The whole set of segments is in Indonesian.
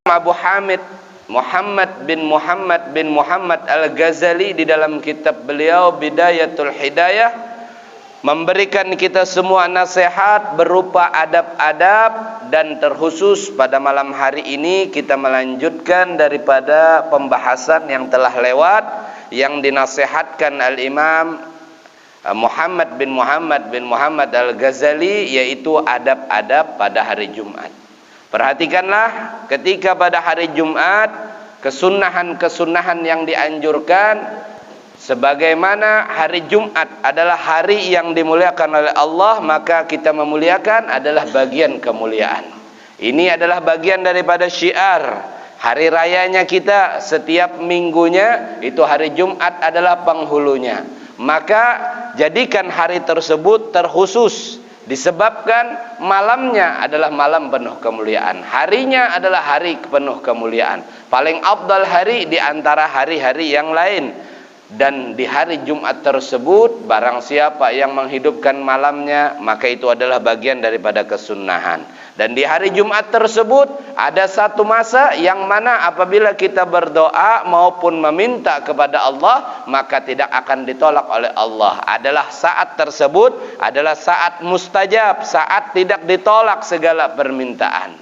Abu Hamid Muhammad bin Muhammad Al-Ghazali di dalam kitab beliau Bidayatul Hidayah memberikan kita semua nasihat berupa adab-adab, dan terkhusus pada malam hari ini kita melanjutkan daripada pembahasan yang telah lewat yang dinasihatkan Al-Imam Muhammad bin Muhammad Al-Ghazali, yaitu adab-adab pada hari Jumat. Perhatikanlah ketika pada hari Jumat, kesunahan-kesunahan yang dianjurkan, sebagaimana hari Jumat adalah hari yang dimuliakan oleh Allah, maka kita memuliakan adalah bagian kemuliaan. Ini adalah bagian daripada syiar hari rayanya kita setiap minggunya, itu hari Jumat adalah penghulunya. Maka jadikan hari tersebut terkhusus, disebabkan malamnya adalah malam penuh kemuliaan, harinya adalah hari penuh kemuliaan, paling afdal hari di antara hari-hari yang lain. Dan di hari Jumat tersebut, barang siapa yang menghidupkan malamnya, maka itu adalah bagian daripada kesunahan. Dan di hari Jumat tersebut ada satu masa yang mana apabila kita berdoa maupun meminta kepada Allah, maka tidak akan ditolak oleh Allah. Adalah saat tersebut adalah saat mustajab, saat tidak ditolak segala permintaan.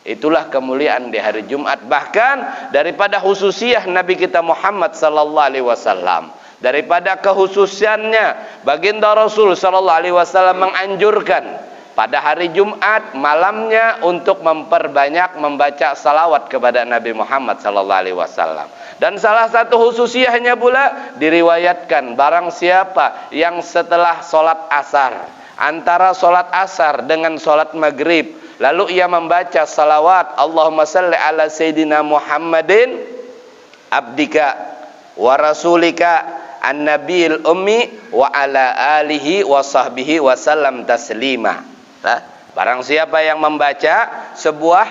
Itulah kemuliaan di hari Jumat. Bahkan daripada khususiyah Nabi kita Muhammad sallallahu alaihi wasallam, daripada kehususannya, baginda Rasul sallallahu alaihi wasallam menganjurkan pada hari Jumat malamnya untuk memperbanyak membaca salawat kepada Nabi Muhammad sallallahu alaihi wasallam. Dan salah satu khususiyahnya pula diriwayatkan, barang siapa yang setelah sholat asar, antara sholat asar dengan sholat maghrib, lalu ia membaca salawat Allahumma salli ala Sayyidina Muhammadin abdika wa rasulika an-nabiyil ummi wa ala alihi wa sahbihi wa sallam taslima. Barang siapa yang membaca sebuah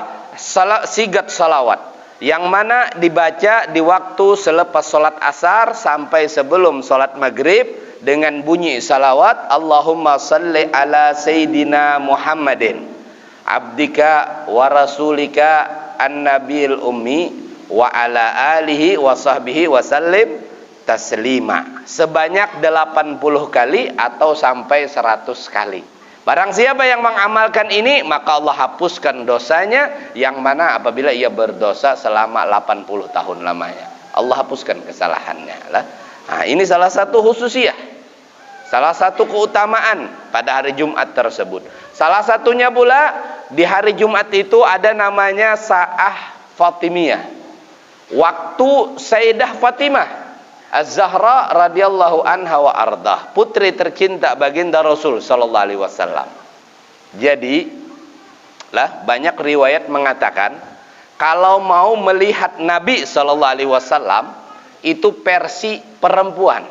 sigat salawat yang mana dibaca di waktu selepas sholat asar sampai sebelum sholat maghrib dengan bunyi salawat Allahumma salli ala Sayyidina Muhammadin abdika wa rasulika an-nabil ummi wa ala alihi wa sahbihi wa sallim taslima, sebanyak 80 kali atau sampai 100 kali. Barang siapa yang mengamalkan ini, maka Allah hapuskan dosanya, yang mana apabila ia berdosa selama 80 tahun lamanya, Allah hapuskan kesalahannya. Nah, ini salah satu khususiyah, salah satu keutamaan pada hari Jumat tersebut. Salah satunya pula di hari Jumat itu ada namanya Sa'ah Fatimiyah. Waktu Sayyidah Fatimah Az-Zahra radhiyallahu anha wa ardah, putri tercinta baginda Rasul sallallahu alaihi wasallam. Jadi, banyak riwayat mengatakan kalau mau melihat Nabi sallallahu alaihi wasallam itu versi perempuan.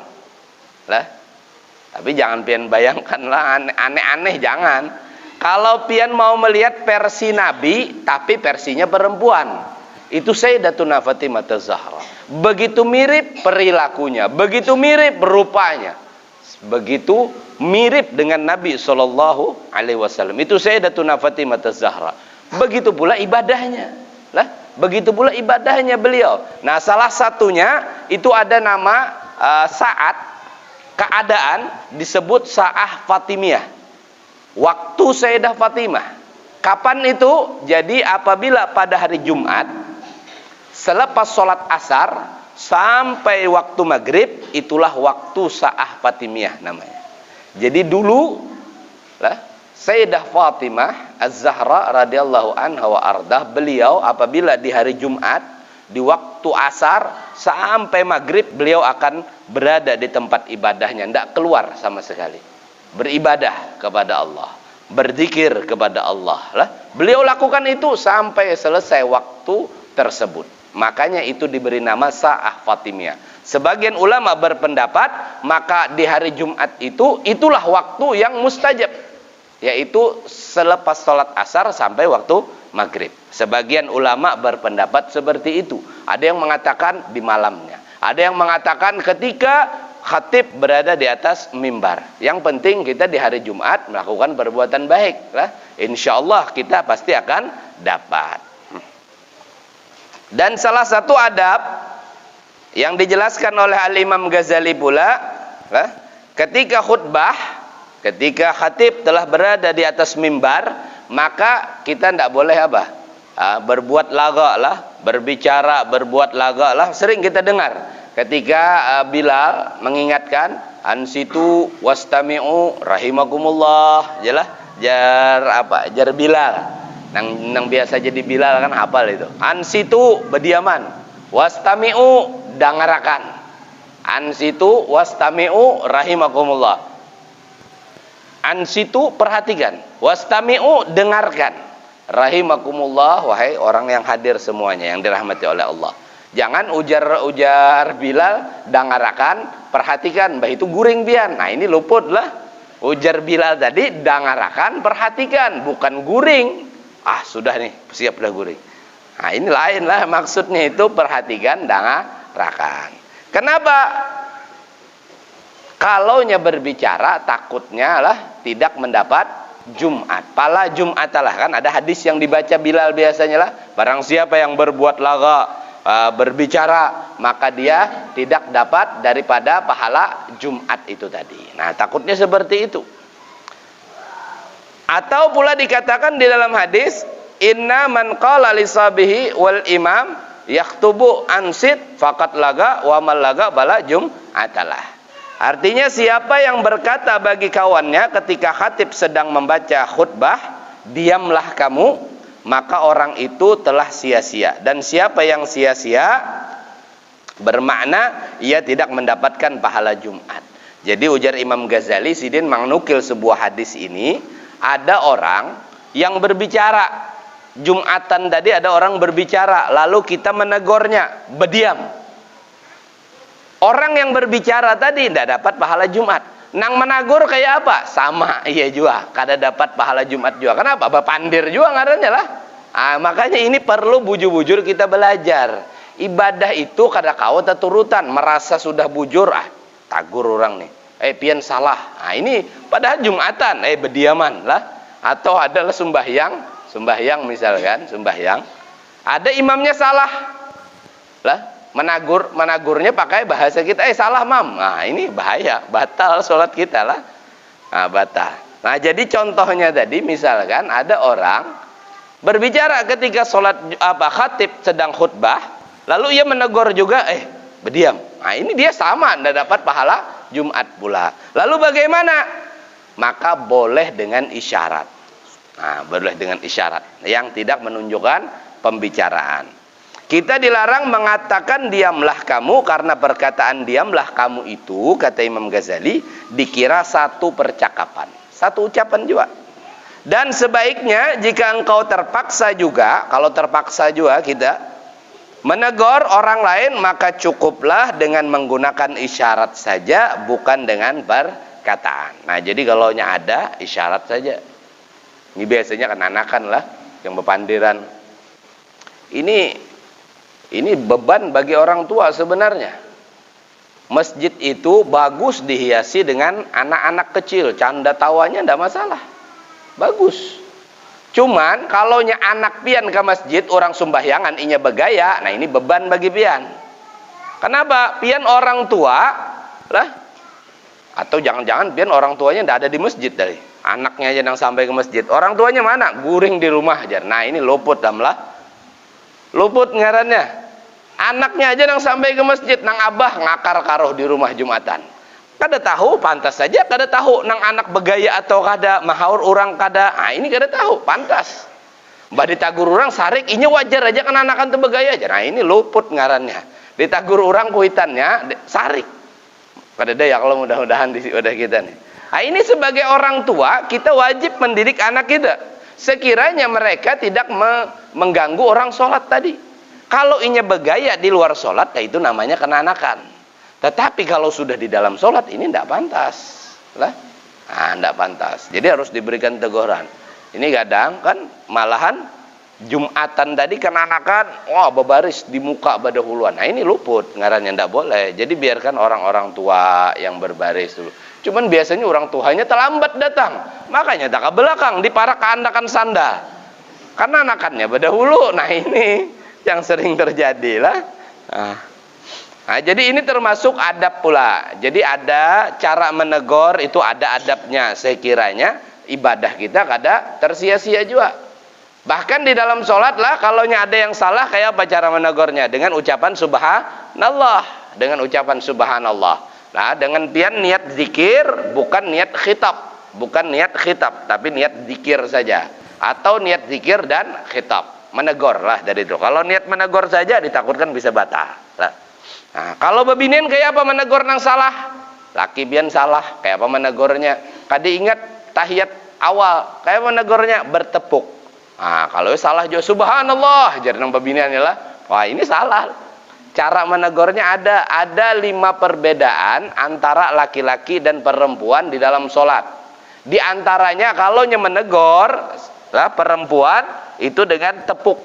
Tapi jangan pian bayangkanlah aneh-aneh, jangan. Kalau pian mau melihat versi Nabi tapi versinya perempuan, itu Sayyidatuna Fatimah Az-Zahra. Begitu mirip perilakunya, begitu mirip rupanya, begitu mirip dengan Nabi sallallahu alaihi wasallam. Itu Sayyidatuna Fatimah Az-Zahra. Begitu pula ibadahnya. Begitu pula ibadahnya beliau. Nah, salah satunya itu ada nama saat keadaan disebut Sa'ah Fatimiyah. Waktu Sayyidah Fatimah. Kapan itu? Jadi apabila pada hari Jumat selepas sholat asar sampai waktu maghrib, itulah waktu Sa'ah Fatimiyah namanya. Jadi dulu Sayyidah Fatimah Az-Zahra radhiyallahu anha wa ardah, beliau apabila di hari Jumat di waktu asar sampai maghrib beliau akan berada di tempat ibadahnya, tidak keluar sama sekali, beribadah kepada Allah, berzikir kepada Allah. Beliau lakukan itu sampai selesai waktu tersebut. Makanya itu diberi nama Sa'ah Fatimiyah. Sebagian ulama berpendapat maka di hari Jumat itu itulah waktu yang mustajab, yaitu selepas sholat asar sampai waktu maghrib. Sebagian ulama berpendapat seperti itu. Ada yang mengatakan di malamnya, ada yang mengatakan ketika khatib berada di atas mimbar. Yang penting kita di hari Jumat melakukan perbuatan baik, insya Allah kita pasti akan dapat. Dan salah satu adab yang dijelaskan oleh Al-Imam Ghazali pula, ketika khutbah, ketika khatib telah berada di atas mimbar, maka kita tidak boleh apa? Berbuat lagak lah, berbicara, berbuat lagak lah. Sering kita dengar ketika Bilal mengingatkan, ansitu wastami'u rahimakumullah, jelas jar Bilal. Nang biasa jadi Bilal kan hafal itu. Ansitu berdiaman, wastami'u dangarakan. Ansitu wastami'u rahimakumullah. Ansitu perhatikan, wastami'u dengarkan. Rahimakumullah, wahai orang yang hadir semuanya yang dirahmati oleh Allah. Jangan ujar Bilal dangarakan, perhatikan, bah itu guring pian. Nah, ini luput lah. Ujar Bilal tadi dangarakan, perhatikan, bukan guring. Sudah nih, siap dah guring. Nah, ini lain lah maksudnya, itu perhatikan, dangarakan. Kenapa? Kalaunya berbicara takutnya lah tidak mendapat Jumat. Pala Jumat lah, kan ada hadis yang dibaca Bilal biasanya lah, barang siapa yang berbuat laga, berbicara, maka dia tidak dapat daripada pahala Jumat itu tadi. Nah, takutnya seperti itu. Atau pula dikatakan di dalam hadis, inna man qala li sabihi wal imam yaktubu ansit faqat laga wa mal laga bala jum'atalah. Artinya siapa yang berkata bagi kawannya ketika khatib sedang membaca khutbah, diamlah kamu, maka orang itu telah sia-sia. Dan siapa yang sia-sia bermakna ia tidak mendapatkan pahala Jumat. Jadi ujar Imam Ghazali, Sidin menukil sebuah hadis ini. Ada orang yang berbicara Jumatan tadi, ada orang berbicara, lalu kita menegurnya, berdiam. Orang yang berbicara tadi tidak dapat pahala Jumat. Nang menagur kayak apa? Sama, iya juga, kada dapat pahala Jumat juga. Kenapa? Bapandir juga ngarannya lah. Makanya ini perlu bujur-bujur kita belajar. Ibadah itu kada kau teturutan, merasa sudah bujur, tagur orang nih. Pian salah. Ini padahal Jumatan, berdiaman lah. Atau adalah sembahyang misalkan, sembahyang. Ada imamnya salah. Lah, menagurnya pakai bahasa kita, salah mam. Nah, ini bahaya, batal sholat kita lah. Nah, batal. Nah, jadi contohnya tadi misalkan ada orang berbicara ketika sholat khatib sedang khutbah, lalu ia menegur juga, berdiam. Nah, ini dia sama, tidak dapat pahala Jumat pula. Lalu bagaimana? Maka boleh dengan isyarat. Nah, boleh dengan isyarat yang tidak menunjukkan pembicaraan. Kita dilarang mengatakan diamlah kamu, karena perkataan diamlah kamu itu, kata Imam Ghazali, dikira satu percakapan, satu ucapan juga. Dan sebaiknya jika engkau terpaksa juga, kalau terpaksa juga kita menegur orang lain, maka cukuplah dengan menggunakan isyarat saja, bukan dengan perkataan. Nah, jadi kalau ada isyarat saja. Ini biasanya kenanakan lah yang berpandiran. Ini beban bagi orang tua sebenarnya. Masjid itu bagus dihiasi dengan anak-anak kecil, canda tawanya tidak masalah, bagus. Cuman kalau anak pian ke masjid, orang sumbahyangan inya bergaya, nah ini beban bagi pian. Kenapa? Pian orang tua lah, atau jangan-jangan pian orang tuanya tidak ada di masjid dari anaknya aja yang sampai ke masjid. Orang tuanya mana? Guring di rumah aja. Nah, ini luput damlah. Luput ngarannya. Anaknya aja yang sampai ke masjid, nang abah ngakar karoh di rumah Jumatan. Kada tahu, pantas saja kada tahu nang anak bergaya atau kada, mahaur orang kada. Ini kada tahu, pantas. Mbak ditagur orang sarik, ini wajar aja kan anakan tuh bergaya aja. Nah, ini luput ngarannya. Ditagur orang kuitannya sarik. Kada ada ya kalau mudah-mudahan di wadah kita nih. Ini sebagai orang tua kita wajib mendidik anak kita. Sekiranya mereka tidak mengganggu orang sholat tadi. Kalau inya bergaya di luar sholat, itu namanya kenanakan. Tetapi kalau sudah di dalam sholat, ini tidak pantas lah. Tidak pantas. Jadi harus diberikan teguran. Ini kadang kan malahan Jumatan tadi kenanakan, berbaris di muka pada huluan. Nah, ini luput, ngarannya tidak boleh. Jadi biarkan orang-orang tua yang berbaris dulu. Cuman biasanya orang tuanya terlambat datang, makanya tak ke belakang diparak keandakan sandal. Karena anakannya pada hulu. Nah, ini yang sering terjadi lah. Nah, jadi ini termasuk adab pula. Jadi ada cara menegur, itu ada adabnya. Sekiranya ibadah kita kada tersia-sia juga. Bahkan di dalam sholat lah, kalau ada yang salah, kayak apa cara menegurnya? Dengan ucapan subhanallah. Dengan ucapan subhanallah. Nah, dengan pian niat zikir, bukan niat khitab. Bukan niat khitab, tapi niat zikir saja. Atau niat zikir dan khitab. Menegur lah dari itu. Kalau niat menegur saja, ditakutkan bisa batal. Nah, kalau bebinian kayak apa menegur nang salah? Laki bian salah, kayak apa menegurnya? Kadi ingat tahiyat awal, kayak apa menegurnya? Bertepuk. Nah, kalau salah juga subhanallah, jadi nang bebinian lah. Wah, ini salah. Cara menegurnya ada 5 perbedaan antara laki-laki dan perempuan di dalam sholat. Di antaranya kalau menegur lah perempuan itu dengan tepuk.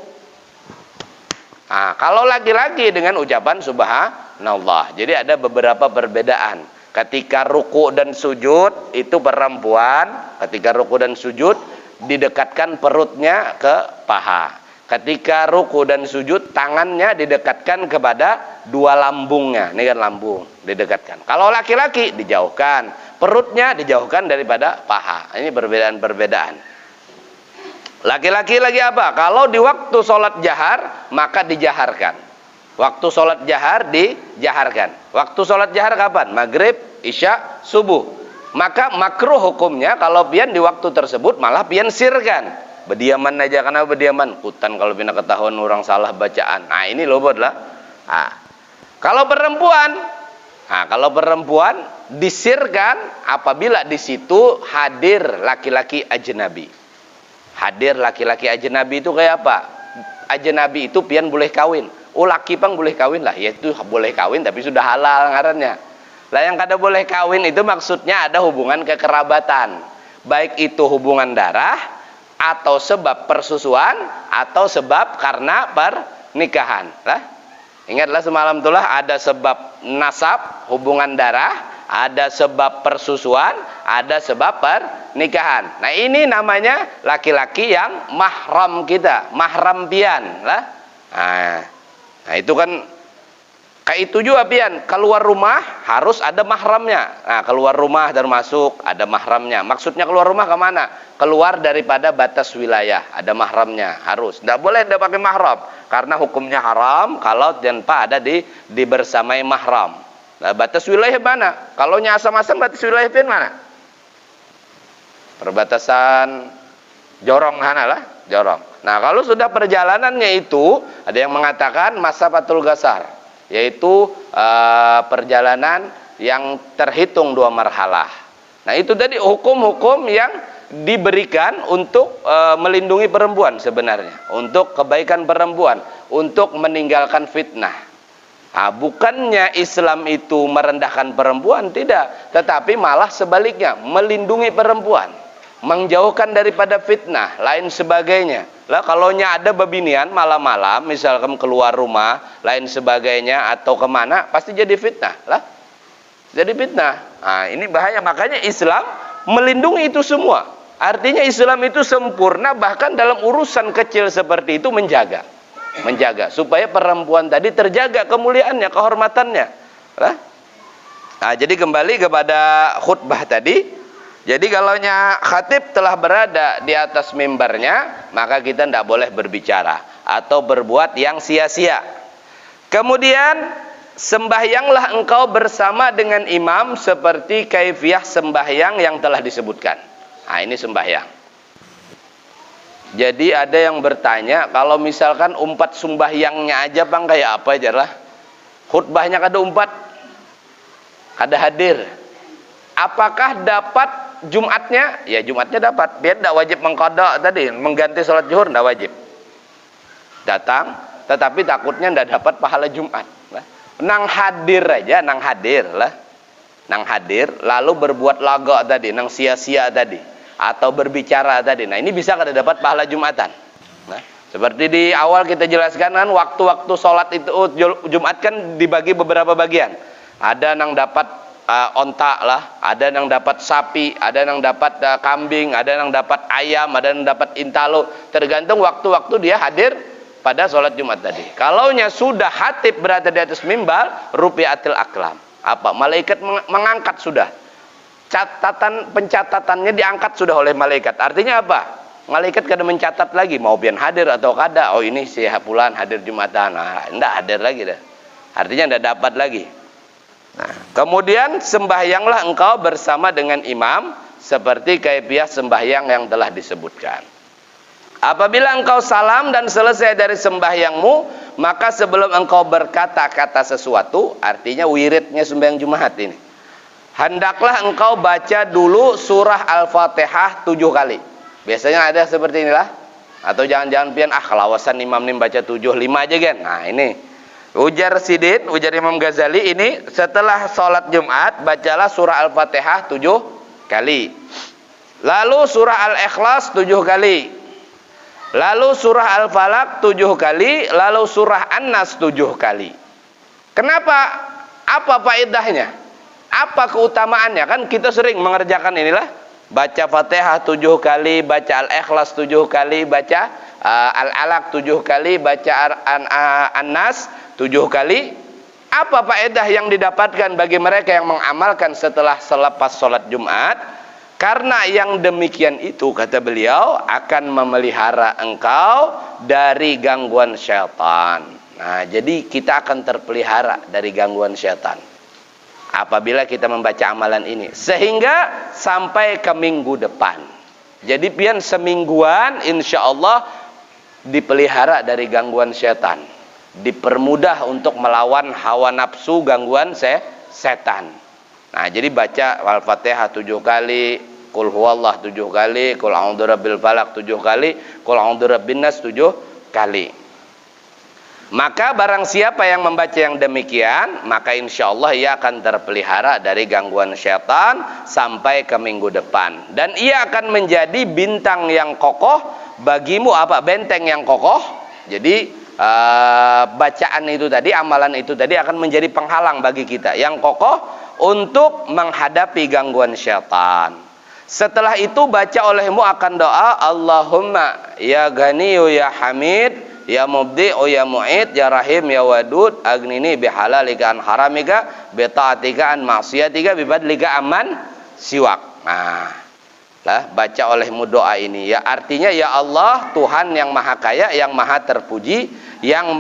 Nah, kalau laki-laki dengan ucapan subhanallah. Jadi ada beberapa perbedaan. Ketika ruku dan sujud itu perempuan, ketika ruku dan sujud didekatkan perutnya ke paha. Ketika ruku dan sujud tangannya didekatkan kepada 2 lambungnya. Ini kan lambung didekatkan. Kalau laki-laki dijauhkan, perutnya dijauhkan daripada paha. Ini perbedaan-perbedaan. Laki-laki lagi apa? Kalau di waktu sholat jahar, maka dijaharkan. Waktu sholat jahar dijaharkan. Waktu sholat jahar kapan? Maghrib, isya, subuh. Maka makruh hukumnya kalau pian di waktu tersebut malah pian sirkan. Berdiaman aja, karena berdiaman. Kutan kalau pina ketahuan orang salah bacaan. Nah, ini lobot lah. Nah, kalau perempuan disirkan apabila di situ hadir laki-laki ajnabi. Hadir laki-laki ajnabi itu kayak apa? Ajnabi itu pian boleh kawin. Oh, laki pang boleh kawin lah. Ya itu boleh kawin tapi sudah halal ngarannya. Lah yang kada boleh kawin itu maksudnya ada hubungan kekerabatan. Baik itu hubungan darah atau sebab persusuan atau sebab karena pernikahan. Lah, ingatlah semalam itulah ada sebab nasab, hubungan darah, ada sebab persusuan, ada sebab pernikahan. Nah, ini namanya laki-laki yang mahram kita, mahram pian lah. Nah, itu kan kayak itu juga pian, keluar rumah harus ada mahramnya. Nah, keluar rumah dan masuk ada mahramnya. Maksudnya keluar rumah ke mana? Keluar daripada batas wilayah, ada mahramnya, harus. Tidak boleh tidak pakai mahram karena hukumnya haram kalau tanpa ada di bersamai mahram. Nah, batas wilayah mana? Kalau asam-asam batas wilayah pian mana? Perbatasan jorong sana lah, jorong. Nah, kalau sudah perjalanannya itu ada yang mengatakan masafatul gasar, yaitu perjalanan yang terhitung 2 marhalah. Nah, itu tadi hukum-hukum yang diberikan untuk melindungi perempuan sebenarnya, untuk kebaikan perempuan, untuk meninggalkan fitnah. Nah, bukannya Islam itu merendahkan perempuan, tidak, tetapi malah sebaliknya, melindungi perempuan, menjauhkan daripada fitnah, lain sebagainya. Lah, kalau ada bebinian malam-malam, misalkan keluar rumah, lain sebagainya, atau kemana, pasti jadi fitnah. Lah, jadi fitnah. Nah, ini bahaya. Makanya Islam melindungi itu semua. Artinya Islam itu sempurna, bahkan dalam urusan kecil seperti itu menjaga supaya perempuan tadi terjaga kemuliaannya, kehormatannya. Nah, jadi kembali kepada khutbah tadi. Jadi kalau khatib telah berada di atas mimbarnya, maka kita tidak boleh berbicara atau berbuat yang sia-sia. Kemudian sembahyanglah engkau bersama dengan imam seperti kaifiah sembahyang yang telah disebutkan. Nah, ini sembahyang. Jadi ada yang bertanya, kalau misalkan umpat sembahyangnya aja bang kayak apa aja lah? Khutbahnya kada umpat, kada hadir. Apakah dapat Jumatnya? Ya, Jumatnya dapat. Biar tidak wajib mengqada tadi, mengganti sholat zuhur tidak wajib. Datang, tetapi takutnya tidak dapat pahala Jumat. Nang hadir aja, nang hadir lah. Nang hadir, lalu berbuat lagak tadi, nang sia-sia tadi. Atau berbicara tadi. Nah, ini bisa kada dapat pahala Jumatan. Nah, seperti di awal kita jelaskan kan, waktu-waktu sholat itu Jumat kan dibagi beberapa bagian. Ada yang dapat onta lah, ada yang dapat sapi, ada yang dapat kambing, ada yang dapat ayam, ada yang dapat intalo. Tergantung waktu-waktu dia hadir pada sholat Jumat tadi. Kalaunya sudah khatib berada di atas mimbar, rufi'atil aqlam. Apa? Malaikat mengangkat sudah. Pencatatannya diangkat sudah oleh malaikat. Artinya apa? Malaikat kada mencatat lagi mau pian hadir atau kada. Oh ini si fulan hadir Jumatan. Nah, enggak hadir lagi dah. Artinya enggak dapat lagi. Nah, kemudian sembahyanglah engkau bersama dengan imam seperti kaifiah sembahyang yang telah disebutkan. Apabila engkau salam dan selesai dari sembahyangmu, maka sebelum engkau berkata-kata sesuatu, artinya wiridnya sembahyang Jumat ini, hendaklah engkau baca dulu surah Al-Fatihah 7 kali. Biasanya ada seperti inilah. Atau jangan-jangan pian kelawasan imam nih baca 7, 5 aja kan. Nah ini ujar Sidin, ujar Imam Ghazali ini, setelah sholat Jumat bacalah surah Al-Fatihah 7 kali. Lalu surah Al-Ikhlas 7 kali. Lalu surah Al-Falaq 7 kali, lalu surah An-Nas 7 kali. Kenapa? Apa faedahnya? Apa keutamaannya? Kan kita sering mengerjakan inilah, baca Fatihah 7 kali, baca Al-Ikhlas 7 kali, baca Al-Alaq 7 kali, baca An-Nas 7 kali. Apa faedah yang didapatkan bagi mereka yang mengamalkan setelah selepas sholat Jumat? Karena yang demikian itu, kata beliau, akan memelihara engkau dari gangguan syaitan. Nah, jadi kita akan terpelihara dari gangguan syaitan apabila kita membaca amalan ini, sehingga sampai ke minggu depan. Jadi pian semingguan insya Allah dipelihara dari gangguan syaitan, dipermudah untuk melawan hawa nafsu, gangguan setan. Nah, jadi baca Al-Fatihah 7 kali, Qul huwallah 7 kali, Qul a'udzu birabbil falaq 7 kali, Qul a'udzu birabbin nas 7 kali. Maka barang siapa yang membaca yang demikian, maka insya Allah ia akan terpelihara dari gangguan syaitan sampai ke minggu depan. Dan ia akan menjadi bintang yang kokoh bagimu, apa? Benteng yang kokoh. Jadi bacaan itu tadi, amalan itu tadi akan menjadi penghalang bagi kita yang kokoh untuk menghadapi gangguan syaitan. Setelah itu baca olehmu akan doa, Allahumma ya Ghaniyu ya Hamid ya Mubdi'u ya Mu'id ya Rahim ya Wadud agnini bihalalika an haramika bita'atika an maksiatika bibadlika aman siwak. Nah, lah baca olehmu doa ini, ya artinya ya Allah Tuhan yang maha kaya, yang maha terpuji, yang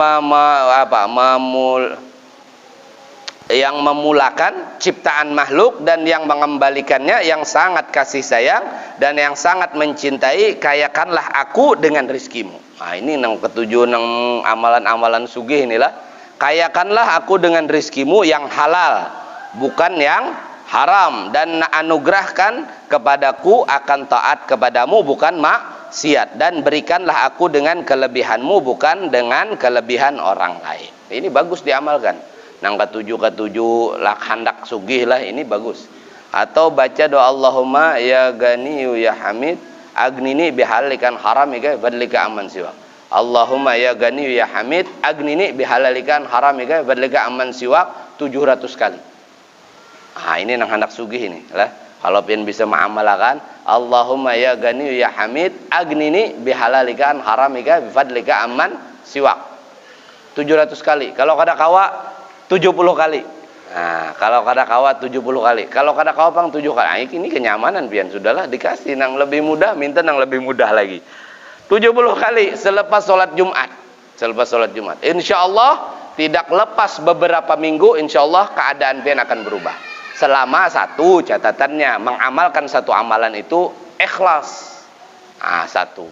yang memulakan ciptaan makhluk dan yang mengembalikannya, yang sangat kasih sayang dan yang sangat mencintai, kayakanlah aku dengan rizkimu. Nah ini yang ketujuh nang amalan-amalan sugih inilah, kayakanlah aku dengan rizkimu yang halal bukan yang haram, dan anugerahkan kepadaku akan taat kepadamu bukan maksiat, dan berikanlah aku dengan kelebihanmu bukan dengan kelebihan orang lain. Ini bagus diamalkan. Nang ketujuh lah hendak sugih lah, ini bagus. Atau baca doa Allahumma ya Ghaniyu ya Hamid agnini bihalikan haramika badlika aman siwa. Allahumma ya Ghaniyu ya Hamid agnini bihalalikan haramika badlika aman siwa 700 kali. Ah ini nang hendak sugih ini lah. Kalau pian bisa mengamalkan Allahumma ya Ghaniyu ya Hamid agnini bihalalikan haramika bifadlika aman siwa 700 kali. Kalau kada kawa 70 kali. Nah, kalau kada kawa 70 kali. Kalau kada kawa pang 7 kali. Nah, ini kenyamanan pian, sudahlah dikasih nang lebih mudah, minta nang lebih mudah lagi. 70 kali selepas sholat Jumat. Selepas sholat Jumat. Insyaallah tidak lepas beberapa minggu, insyaallah keadaan pian akan berubah. Selama satu catatannya, mengamalkan satu amalan itu ikhlas. Nah, satu.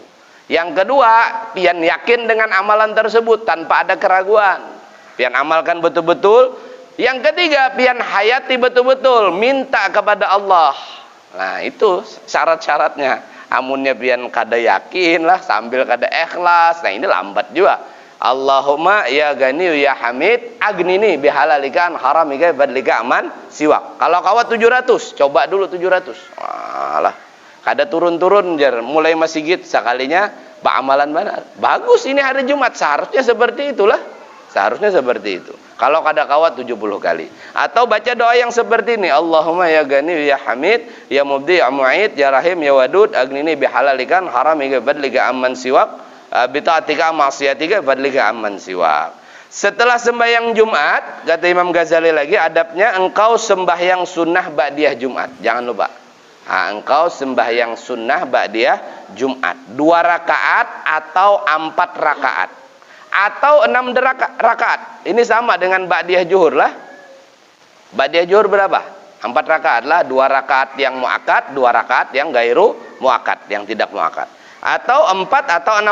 Yang kedua, pian yakin dengan amalan tersebut tanpa ada keraguan. Pian amalkan betul-betul. Yang ketiga, pian hayati betul-betul, minta kepada Allah. Nah, itu syarat-syaratnya. Amunnya pian kada yakin lah sambil kada ikhlas. Nah, ini lambat juga. Allahumma ya Ghaniyu ya Hamid agnini bihalalikan haramika badlika aman siwak. Kalau kawat 700, coba dulu 700. Walah, kada turun-turun jar, mulai masjid sekalinya amalan benar. Bagus, ini hari Jumat, seharusnya seperti itulah. Seharusnya seperti itu. Kalau kada kawat 70 kali. Atau baca doa yang seperti ini, Allahumma ya Ghani ya Hamid ya Mubdi ya Mu'id ya Rahim ya Wadud agnini bihalalikan haramika badlika amman siwak bita'atika ma'siyatika fadlika amman siwa. Setelah sembahyang Jumat, kata Imam Ghazali lagi, adabnya engkau sembahyang sunnah ba'diyah Jumat. Jangan lupa. Engkau sembahyang sunnah ba'diyah Jumat. 2 rakaat atau 4 rakaat. Atau 6 rakaat. Ini sama dengan ba'diyah zuhur lah. Ba'diyah zuhur berapa? 4 rakaat lah. 2 rakaat yang muakkad, 2 rakaat yang gairu muakkad, yang tidak muakkad. Atau 4 atau 6